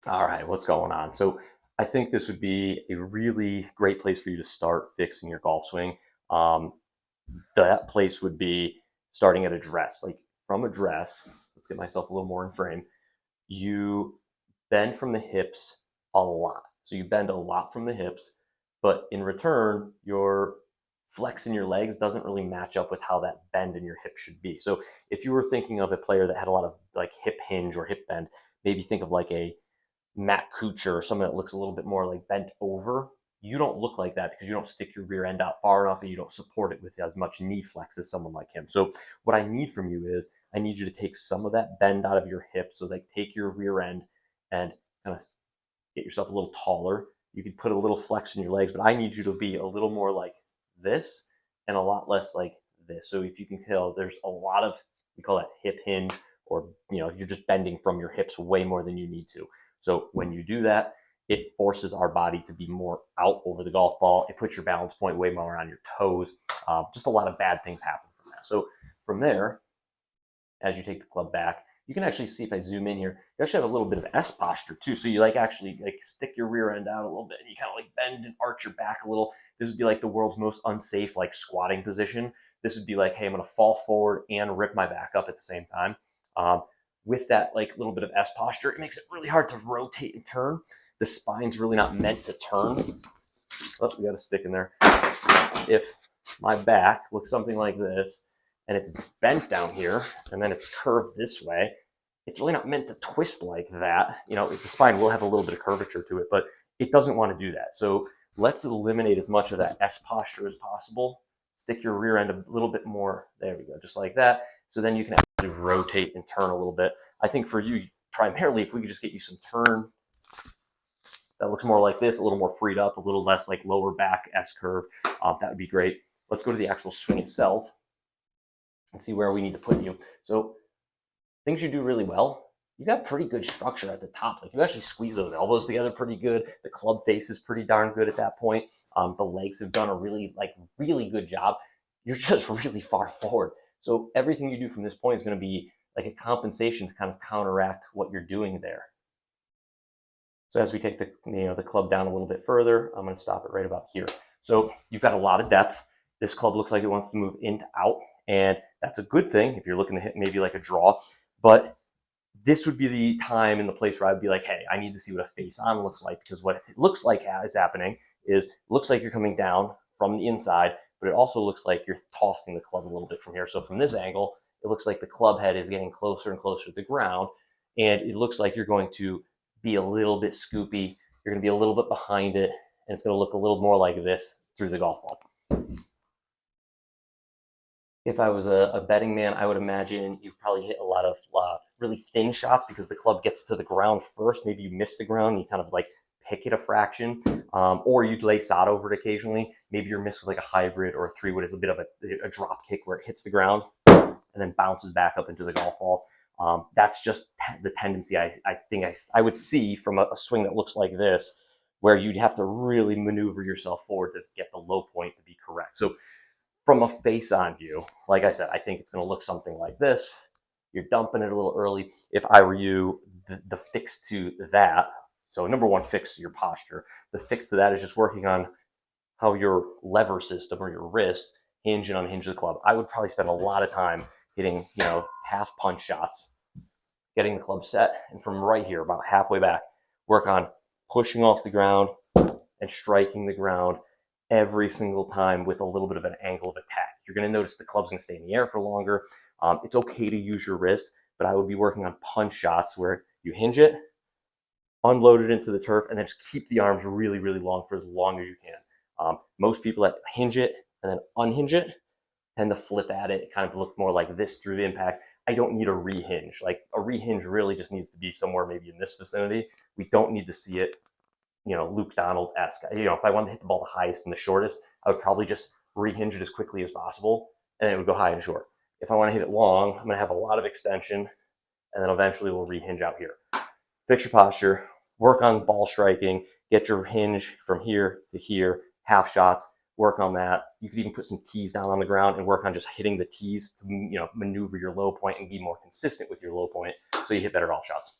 All right, what's going on? So I think this would be a really great place for you to start fixing your golf swing. Um, that place would be starting at address. Like from address, let's get myself a little more in frame. You bend from the hips a lot. So you bend a lot from the hips, but in return, your flex in your legs doesn't really match up with how that bend in your hip should be. So if you were thinking of a player that had a lot of like hip hinge or hip bend, maybe think of like a Matt Kuchar or someone that looks a little bit more like bent over. You don't look like that because you don't stick your rear end out far enough and you don't support it with as much knee flex as someone like him. So what I need from you is I need you to take some of that bend out of your hip. So like take your rear end and kind of get yourself a little taller. You could put a little flex in your legs, but I need you to be a little more like this and a lot less like this. So if you can tell, there's a lot of, we call that hip hinge, or you're just bending from your hips way more than you need to. So when you do that, it forces our body to be more out over the golf ball. It puts your balance point way more on your toes. Just a lot of bad things happen from that. So from there, as you take the club back, you can actually see if I zoom in here, you actually have a little bit of S posture too. So you like actually like stick your rear end out a little bit and you kind of like bend and arch your back a little. This would be like the world's most unsafe like squatting position. This would be like, hey, I'm going to fall forward and rip my back up at the same time. Um, with that like little bit of S posture, it makes it really hard to rotate and turn. The spine's really not meant to turn. Oh, we got a stick in there. If my back looks something like this and it's bent down here and then it's curved this way, it's really not meant to twist like that. The spine will have a little bit of curvature to it, but it doesn't want to do that. So let's eliminate as much of that S posture as possible. Stick your rear end a little bit more. There we go, just like that. So then you can actually rotate and turn a little bit. I think for you, primarily, if we could just get you some turn that looks more like this, a little more freed up, a little less like lower back S curve, that would be great. Let's go to the actual swing itself and see where we need to put you. So things you do really well, you got pretty good structure at the top. Like you actually squeeze those elbows together pretty good. The club face is pretty darn good at that point. The legs have done a really good job. You're just really far forward. So everything you do from this point is going to be like a compensation to kind of counteract what you're doing there. So as we take the club down a little bit further, I'm going to stop it right about here. So you've got a lot of depth. This club looks like it wants to move in to out, and that's a good thing if you're looking to hit maybe like a draw. But this would be the time and the place where I'd be like, hey, I need to see what a face on looks like, because what it looks like is happening is it looks like you're coming down from the inside, but it also looks like you're tossing the club a little bit from here. So from this angle, it looks like the club head is getting closer and closer to the ground, and it looks like you're going to be a little bit scoopy. You're going to be a little bit behind it, and it's going to look a little more like this through the golf ball. If I was a betting man, I would imagine you probably hit a lot of really thin shots because the club gets to the ground first. Maybe you miss the ground and you kind of like pick it a fraction, or you'd lay sod over it occasionally. Maybe you're missed with like a hybrid or a 3-wood is a bit of a drop kick where it hits the ground and then bounces back up into the golf ball. That's just the tendency I think I would see from a swing that looks like this, where you'd have to really maneuver yourself forward to get the low point to be correct. So from a face-on view, like I said, I think it's going to look something like this. You're dumping it a little early. If I were you, the fix to that, so number one, fix your posture. The fix to that is just working on how your lever system or your wrist hinge and unhinge the club. I would probably spend a lot of time hitting, half punch shots, getting the club set, and from right here, about halfway back, work on pushing off the ground and striking the ground every single time with a little bit of an angle of attack. You're going to notice the club's going to stay in the air for longer. It's okay to use your wrist, but I would be working on punch shots where you hinge it, unload it into the turf, and then just keep the arms really, really long for as long as you can. Most people that hinge it and then unhinge it tend to flip at it, kind of look more like this through the impact. I don't need a rehinge. Like a rehinge really just needs to be somewhere maybe in this vicinity. We don't need to see it Luke Donald-esque. If I wanted to hit the ball the highest and the shortest, I would probably just rehinge it as quickly as possible, and then it would go high and short. If I want to hit it long, I'm going to have a lot of extension, and then eventually we'll rehinge out here. Fix your posture, work on ball striking, get your hinge from here to here, half shots, work on that. You could even put some tees down on the ground and work on just hitting the tees to maneuver your low point and be more consistent with your low point so you hit better golf shots.